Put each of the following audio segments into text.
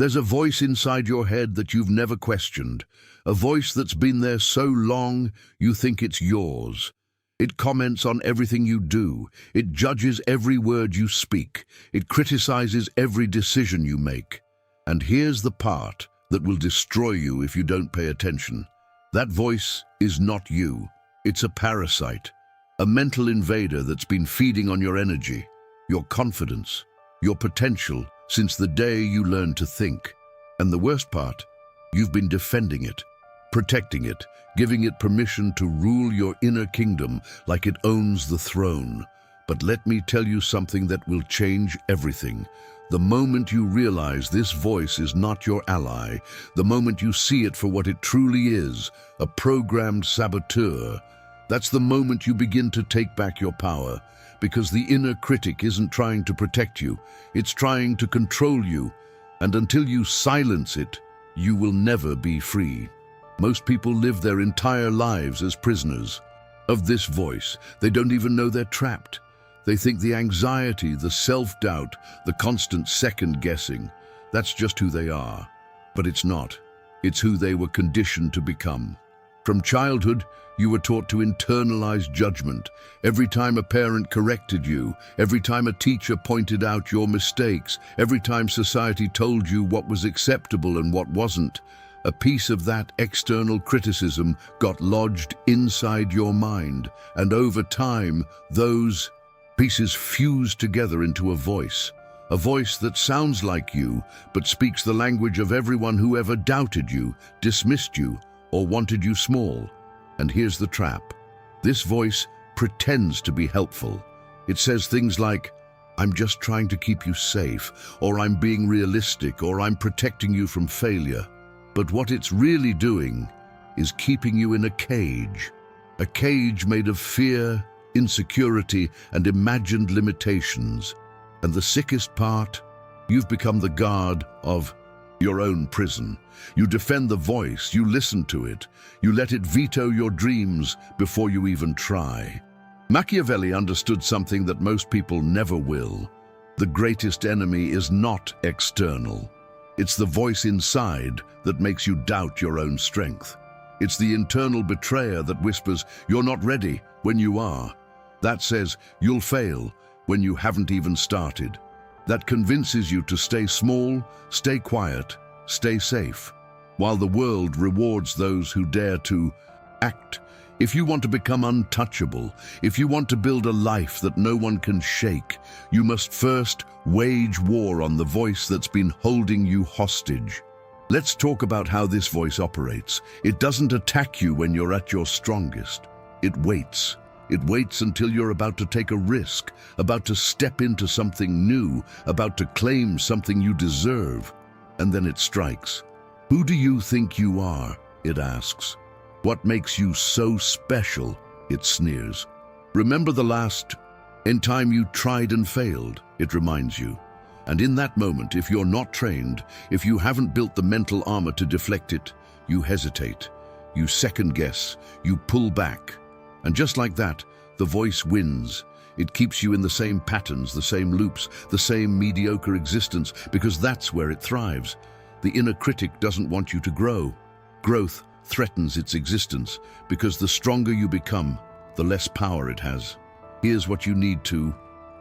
There's a voice inside your head that you've never questioned, a voice that's been there so long you think it's yours. It comments on everything you do. It judges every word you speak. It criticizes every decision you make. And here's the part that will destroy you if you don't pay attention. That voice is not you. It's a parasite, a mental invader that's been feeding on your energy, your confidence, your potential since the day you learned to think. And the worst part, you've been defending it, protecting it, giving it permission to rule your inner kingdom like it owns the throne. But let me tell you something that will change everything. The moment you realize this voice is not your ally, the moment you see it for what it truly is, a programmed saboteur, that's the moment you begin to take back your power. Because the inner critic isn't trying to protect you, it's trying to control you. And until you silence it, you will never be free. Most people live their entire lives as prisoners of this voice. They don't even know they're trapped. They think the anxiety, the self-doubt, the constant second-guessing, that's just who they are. But it's not. It's who they were conditioned to become. From childhood, you were taught to internalize judgment. Every time a parent corrected you, every time a teacher pointed out your mistakes, every time society told you what was acceptable and what wasn't, a piece of that external criticism got lodged inside your mind, and over time, those pieces fused together into a voice that sounds like you, but speaks the language of everyone who ever doubted you, dismissed you, or wanted you small. And here's the trap. This voice pretends to be helpful. It says things like, "I'm just trying to keep you safe," or "I'm being realistic," or "I'm protecting you from failure." But what it's really doing is keeping you in a cage made of fear, insecurity, and imagined limitations. And the sickest part, you've become the guard of your own prison. You defend the voice, you listen to it, you let it veto your dreams before you even try. Machiavelli understood something that most people never will. The greatest enemy is not external. It's the voice inside that makes you doubt your own strength. It's the internal betrayer that whispers, "You're not ready," when you are. That says, "You'll fail," when you haven't even started. That convinces you to stay small, stay quiet, stay safe, while the world rewards those who dare to act. If you want to become untouchable, if you want to build a life that no one can shake, you must first wage war on the voice that's been holding you hostage. Let's talk about how this voice operates. It doesn't attack you when you're at your strongest. It waits. It waits until you're about to take a risk, about to step into something new, about to claim something you deserve. And then it strikes. "Who do you think you are?" it asks. "What makes you so special?" it sneers. "Remember the last time you tried and failed?" it reminds you. And in that moment, if you're not trained, if you haven't built the mental armor to deflect it, you hesitate, you second guess, you pull back. And just like that, the voice wins. It keeps you in the same patterns, the same loops, the same mediocre existence, because that's where it thrives. The inner critic doesn't want you to grow. Growth threatens its existence, because the stronger you become, the less power it has. Here's what you need to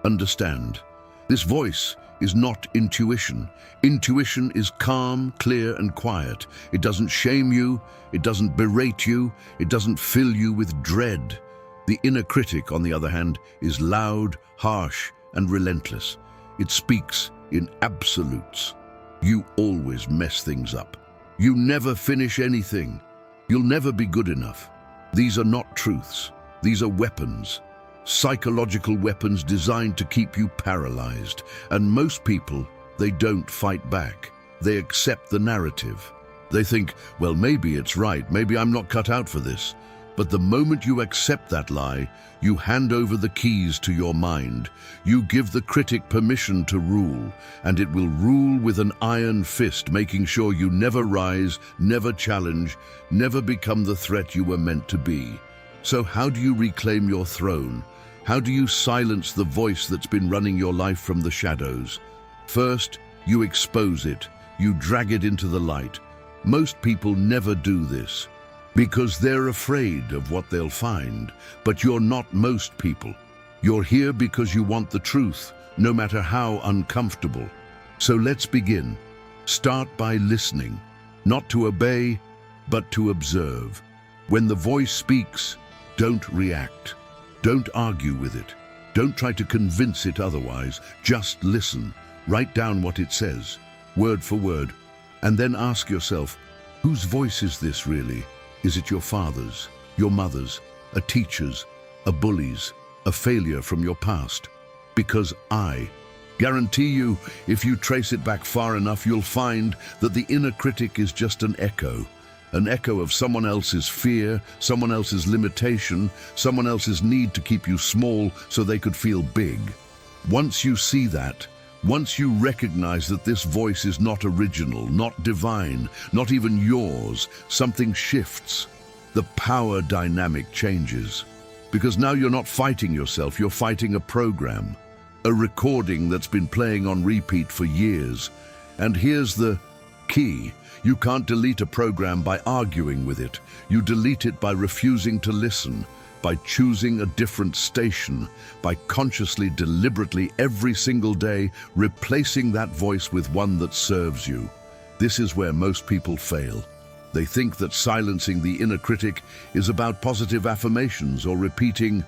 understand. This voice is not intuition. Intuition is calm, clear, and quiet. It doesn't shame you, it doesn't berate you, it doesn't fill you with dread. The inner critic, on the other hand, is loud, harsh, and relentless. It speaks in absolutes. You always mess things up. You never finish anything. You'll never be good enough. These are not truths. These are weapons. Psychological weapons designed to keep you paralyzed. And most people, they don't fight back. They accept the narrative. They think, well, maybe it's right, maybe I'm not cut out for this. But the moment you accept that lie, you hand over the keys to your mind. You give the critic permission to rule, and it will rule with an iron fist, making sure you never rise, never challenge, never become the threat you were meant to be. So how do you reclaim your throne? How do you silence the voice that's been running your life from the shadows? First, you expose it. you drag it into the light. Most people never do this because they're afraid of what they'll find. But you're not most people. You're here because you want the truth, no matter how uncomfortable. So let's begin. Start by listening, not to obey, but to observe. When the voice speaks, don't react. Don't argue with it. Don't try to convince it otherwise. Just listen. Write down what it says, word for word, and then ask yourself, whose voice is this really? Is it your father's, your mother's, a teacher's, a bully's, a failure from your past? Because I guarantee you, if you trace it back far enough, you'll find that the inner critic is just an echo of someone else's fear, someone else's limitation, someone else's need to keep you small so they could feel big. Once you see that, once you recognize that this voice is not original, not divine, not even yours, something shifts. The power dynamic changes. Because now you're not fighting yourself, you're fighting a program, a recording that's been playing on repeat for years. And here's the key. You can't delete a program by arguing with it. You delete it by refusing to listen, by choosing a different station, by consciously, deliberately, every single day, replacing that voice with one that serves you. This is where most people fail. They think that silencing the inner critic is about positive affirmations or repeating,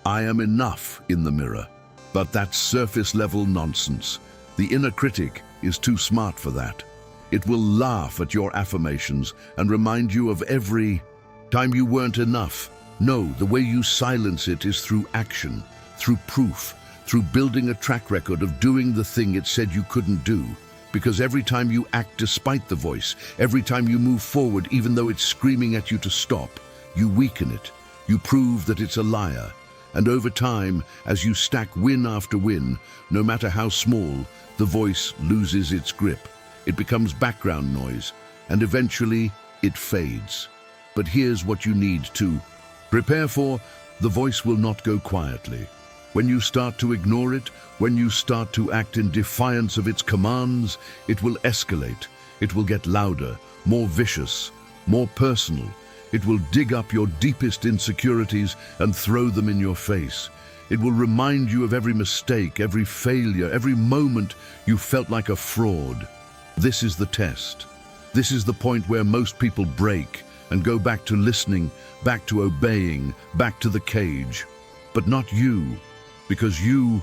"I am enough," in the mirror. But that's surface-level nonsense. The inner critic is too smart for that. It will laugh at your affirmations and remind you of every time you weren't enough. No, the way you silence it is through action, through proof, through building a track record of doing the thing it said you couldn't do. Because every time you act despite the voice, every time you move forward even though it's screaming at you to stop, you weaken it. You prove that it's a liar. And over time, as you stack win after win, no matter how small, the voice loses its grip. It becomes background noise, and eventually it fades. But here's what you need to prepare for. The voice will not go quietly. When you start to ignore it, when you start to act in defiance of its commands, it will escalate. It will get louder, more vicious, more personal. It will dig up your deepest insecurities and throw them in your face. It will remind you of every mistake, every failure, every moment you felt like a fraud. This is the test. This is the point where most people break and go back to listening, back to obeying, back to the cage. But not you, because you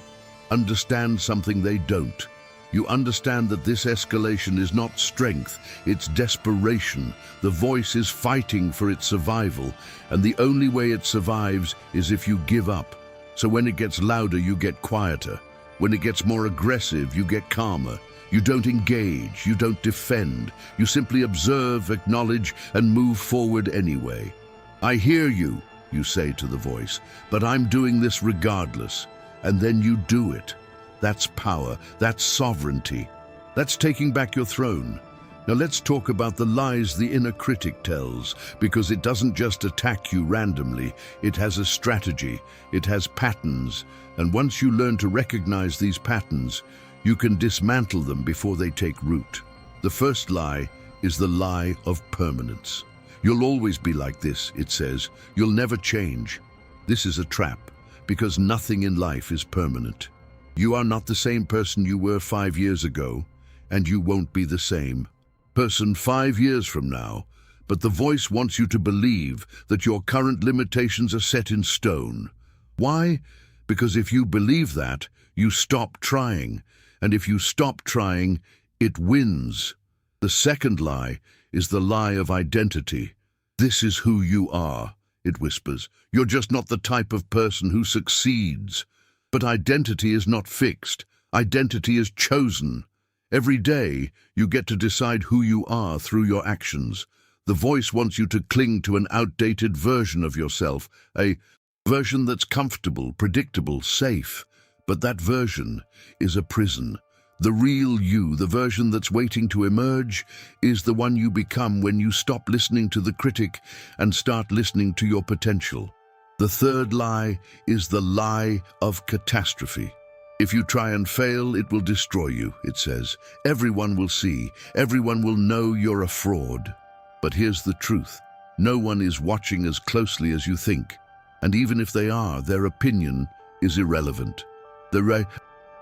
understand something they don't. You understand that this escalation is not strength, it's desperation. The voice is fighting for its survival, and the only way it survives is if you give up. So when it gets louder, you get quieter. When it gets more aggressive, you get calmer. You don't engage, you don't defend. You simply observe, acknowledge, and move forward anyway. "I hear you," you say to the voice, "but I'm doing this regardless." And then you do it. That's power, that's sovereignty. That's taking back your throne. Now let's talk about the lies the inner critic tells, because it doesn't just attack you randomly. It has a strategy, it has patterns, and once you learn to recognize these patterns, you can dismantle them before they take root. The first lie is the lie of permanence. "You'll always be like this," it says. "You'll never change." This is a trap, because nothing in life is permanent. You are not the same person you were 5 years ago, and you won't be the same person 5 years from now. But the voice wants you to believe that your current limitations are set in stone. Why? Because if you believe that, you stop trying. And if you stop trying, it wins. The second lie is the lie of identity. "This is who you are," it whispers. "You're just not the type of person who succeeds." But identity is not fixed. Identity is chosen. Every day, you get to decide who you are through your actions. The voice wants you to cling to an outdated version of yourself, a version that's comfortable, predictable, safe. But that version is a prison. The real you, the version that's waiting to emerge, is the one you become when you stop listening to the critic and start listening to your potential. The third lie is the lie of catastrophe. If you try and fail, it will destroy you, it says. Everyone will see, everyone will know you're a fraud. But here's the truth. No one is watching as closely as you think. And even if they are, their opinion is irrelevant. The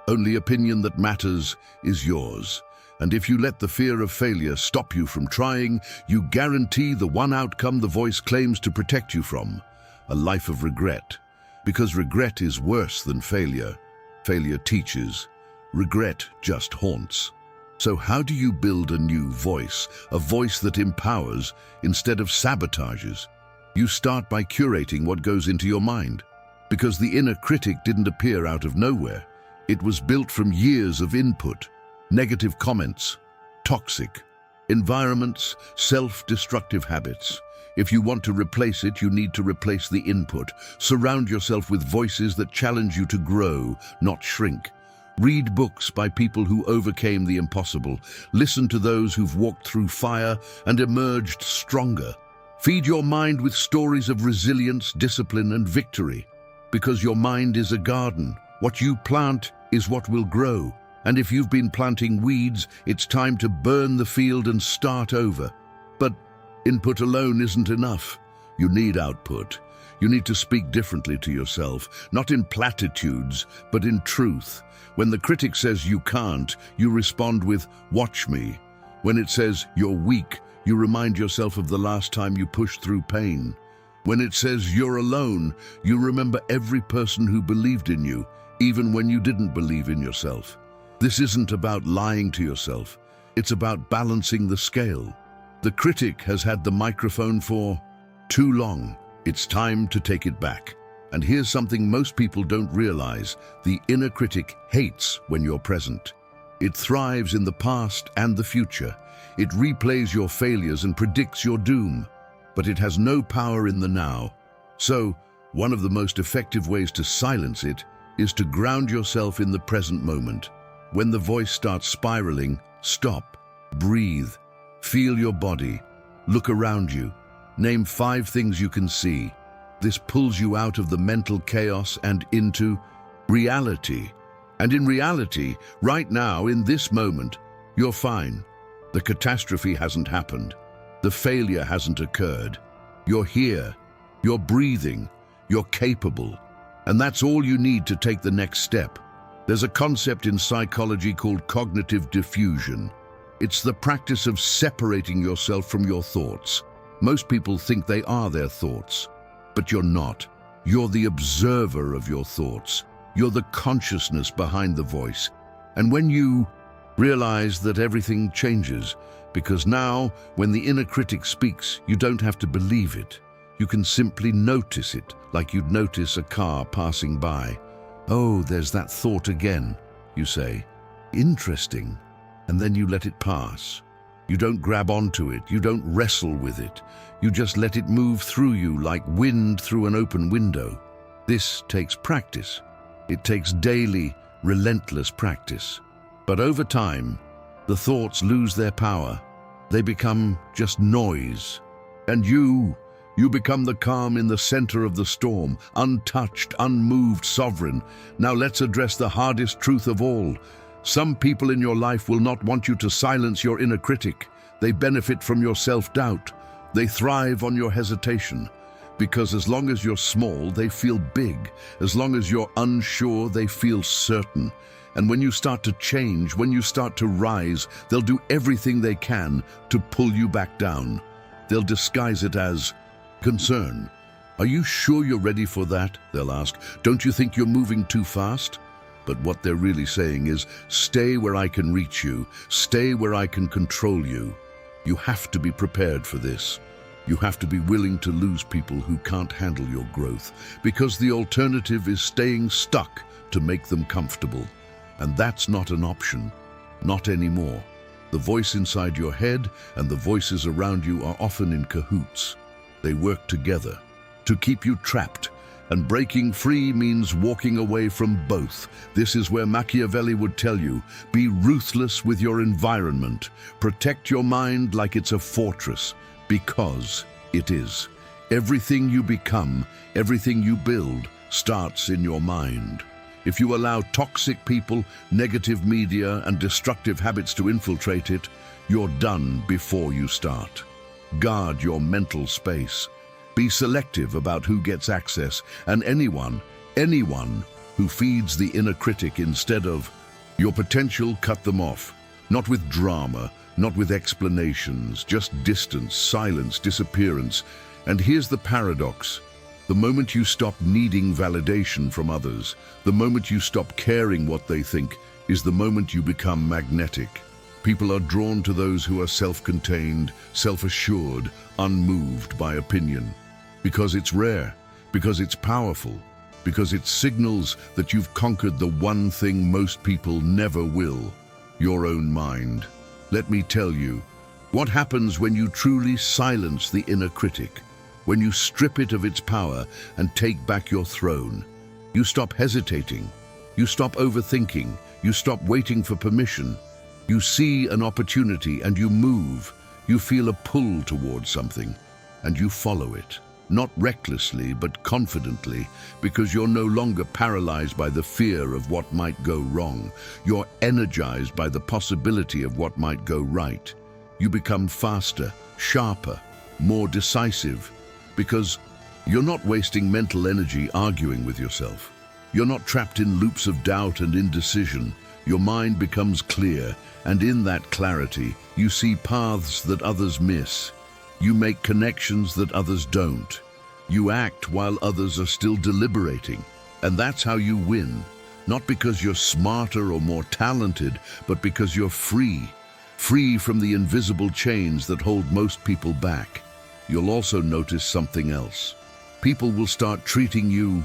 only opinion that matters is yours. And if you let the fear of failure stop you from trying, you guarantee the one outcome the voice claims to protect you from: a life of regret. Because regret is worse than failure. Failure teaches. Regret just haunts. So how do you build a new voice, a voice that empowers instead of sabotages? You start by curating what goes into your mind. Because the inner critic didn't appear out of nowhere. It was built from years of input, negative comments, toxic environments, self-destructive habits. If you want to replace it, you need to replace the input. Surround yourself with voices that challenge you to grow, not shrink. Read books by people who overcame the impossible. Listen to those who've walked through fire and emerged stronger. Feed your mind with stories of resilience, discipline, and victory. Because your mind is a garden. What you plant is what will grow. And if you've been planting weeds, it's time to burn the field and start over. But input alone isn't enough. You need output. You need to speak differently to yourself, not in platitudes, but in truth. When the critic says you can't, you respond with, "Watch me." When it says you're weak, you remind yourself of the last time you pushed through pain. When it says you're alone, you remember every person who believed in you, even when you didn't believe in yourself. This isn't about lying to yourself. It's about balancing the scale. The critic has had the microphone for too long. It's time to take it back. And here's something most people don't realize. The inner critic hates when you're present. It thrives in the past and the future. It replays your failures and predicts your doom. But it has no power in the now. So, one of the most effective ways to silence it is to ground yourself in the present moment. When the voice starts spiraling, stop, breathe, feel your body, look around you, name 5 things you can see. This pulls you out of the mental chaos and into reality. And in reality, right now, in this moment, you're fine. The catastrophe hasn't happened. The failure hasn't occurred. You're here, you're breathing, you're capable. And that's all you need to take the next step. There's a concept in psychology called cognitive diffusion. It's the practice of separating yourself from your thoughts. Most people think they are their thoughts, but you're not. You're the observer of your thoughts. You're the consciousness behind the voice. And when you realize that, everything changes, because now, when the inner critic speaks, you don't have to believe it. You can simply notice it, like you'd notice a car passing by. "Oh, there's that thought again," you say. "Interesting." And then you let it pass. You don't grab onto it. You don't wrestle with it. You just let it move through you like wind through an open window. This takes practice. It takes daily, relentless practice. But over time, the thoughts lose their power. They become just noise. And you become the calm in the center of the storm, untouched, unmoved, sovereign. Now let's address the hardest truth of all. Some people in your life will not want you to silence your inner critic. They benefit from your self-doubt. They thrive on your hesitation. Because as long as you're small, they feel big. As long as you're unsure, they feel certain. And when you start to change, when you start to rise, they'll do everything they can to pull you back down. They'll disguise it as concern. "Are you sure you're ready for that?" they'll ask. "Don't you think you're moving too fast?" But what they're really saying is, "Stay where I can reach you. Stay where I can control you." You have to be prepared for this. You have to be willing to lose people who can't handle your growth, because the alternative is staying stuck to make them comfortable. And that's not an option. Not anymore. The voice inside your head and the voices around you are often in cahoots. They work together to keep you trapped. And breaking free means walking away from both. This is where Machiavelli would tell you, be ruthless with your environment. Protect your mind like it's a fortress, because it is. Everything you become, everything you build, starts in your mind. If you allow toxic people, negative media, and destructive habits to infiltrate it, you're done before you start. Guard your mental space. Be selective about who gets access, and anyone who feeds the inner critic instead of your potential, cut them off. Not with drama, not with explanations, just distance, silence, disappearance. And here's the paradox. The moment you stop needing validation from others, the moment you stop caring what they think, is the moment you become magnetic. People are drawn to those who are self-contained, self-assured, unmoved by opinion. Because it's rare, because it's powerful, because it signals that you've conquered the one thing most people never will, your own mind. Let me tell you, what happens when you truly silence the inner critic, when you strip it of its power and take back your throne. You stop hesitating, you stop overthinking, you stop waiting for permission. You see an opportunity and you move. You feel a pull towards something and you follow it. Not recklessly, but confidently, because you're no longer paralyzed by the fear of what might go wrong. You're energized by the possibility of what might go right. You become faster, sharper, more decisive, because you're not wasting mental energy arguing with yourself. You're not trapped in loops of doubt and indecision. Your mind becomes clear, and in that clarity, you see paths that others miss. You make connections that others don't. You act while others are still deliberating. And that's how you win. Not because you're smarter or more talented, but because you're free. Free from the invisible chains that hold most people back. You'll also notice something else. People will start treating you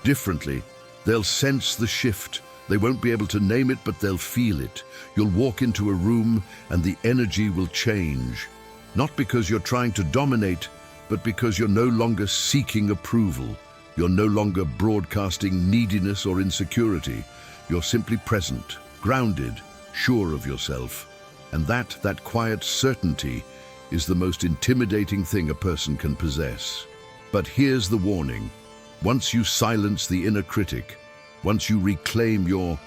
differently. They'll sense the shift. They won't be able to name it, but they'll feel it. You'll walk into a room and the energy will change. Not because you're trying to dominate, but because you're no longer seeking approval. You're no longer broadcasting neediness or insecurity. You're simply present, grounded, sure of yourself. And that quiet certainty is the most intimidating thing a person can possess. But here's the warning. Once you silence the inner critic, once you reclaim your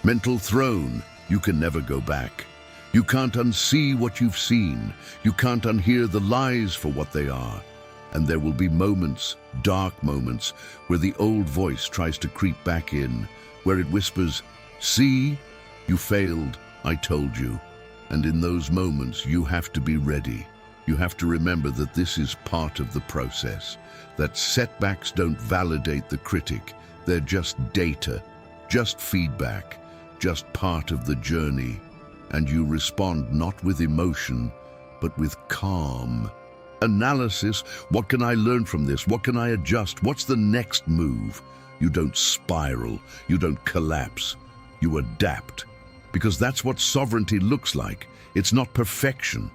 mental throne, you can never go back. You can't unsee what you've seen. You can't unhear the lies for what they are. And there will be moments, dark moments, where the old voice tries to creep back in, where it whispers, "See, you failed, I told you." And in those moments, you have to be ready. You have to remember that this is part of the process, that setbacks don't validate the critic. They're just data, just feedback, just part of the journey. And you respond not with emotion, but with calm. Analysis, what can I learn from this? What can I adjust? What's the next move? You don't spiral, you don't collapse, you adapt. Because that's what sovereignty looks like. It's not perfection,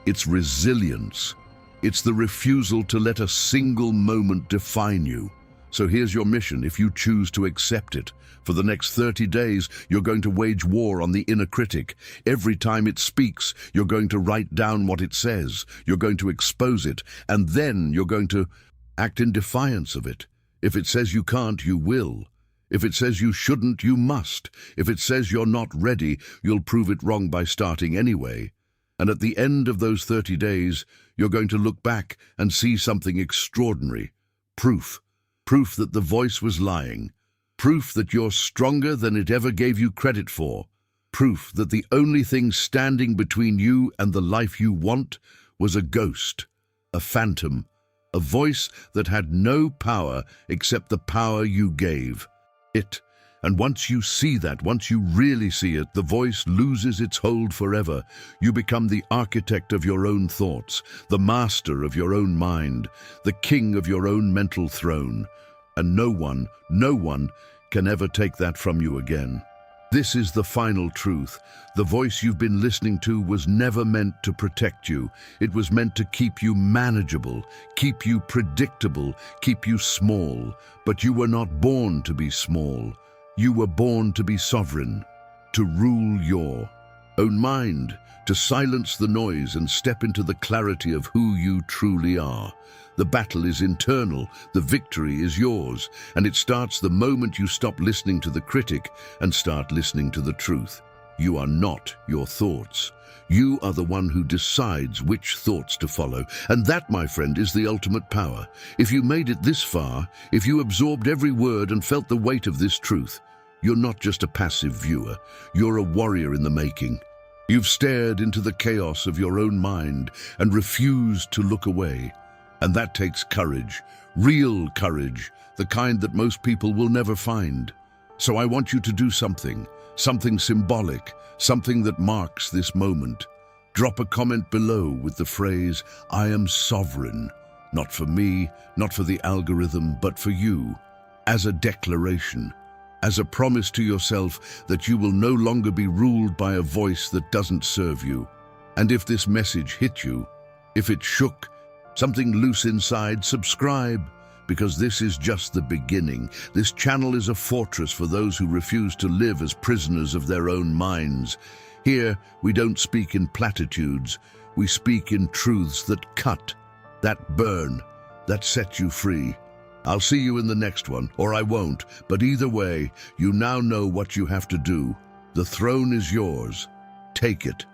it's resilience. It's the refusal to let a single moment define you. So here's your mission if you choose to accept it. For the next 30 days, you're going to wage war on the inner critic. Every time it speaks, you're going to write down what it says. You're going to expose it, and then you're going to act in defiance of it. If it says you can't, you will. If it says you shouldn't, you must. If it says you're not ready, you'll prove it wrong by starting anyway. And at the end of those 30 days, you're going to look back and see something extraordinary. Proof. Proof that the voice was lying. Proof that you're stronger than it ever gave you credit for. Proof that the only thing standing between you and the life you want was a ghost, a phantom, a voice that had no power except the power you gave it. And once you see that, once you really see it, the voice loses its hold forever. You become the architect of your own thoughts, the master of your own mind, the king of your own mental throne. And no one can ever take that from you again. This is the final truth. The voice you've been listening to was never meant to protect you. It was meant to keep you manageable, keep you predictable, keep you small. But you were not born to be small. You were born to be sovereign, to rule your own mind, to silence the noise and step into the clarity of who you truly are. The battle is internal, the victory is yours, and it starts the moment you stop listening to the critic and start listening to the truth. You are not your thoughts. You are the one who decides which thoughts to follow, and that, my friend, is the ultimate power. If you made it this far, if you absorbed every word and felt the weight of this truth, you're not just a passive viewer, you're a warrior in the making. You've stared into the chaos of your own mind and refused to look away. And that takes courage, real courage, the kind that most people will never find. So I want you to do something symbolic, something that marks this moment. Drop a comment below with the phrase, "I am sovereign," not for me, not for the algorithm, but for you, as a declaration, as a promise to yourself that you will no longer be ruled by a voice that doesn't serve you. And if this message hit you, if it shook something loose inside, subscribe, because this is just the beginning. This channel is a fortress for those who refuse to live as prisoners of their own minds. Here, we don't speak in platitudes. We speak in truths that cut, that burn, that set you free. I'll see you in the next one, or I won't, but either way, you now know what you have to do. The throne is yours. Take it.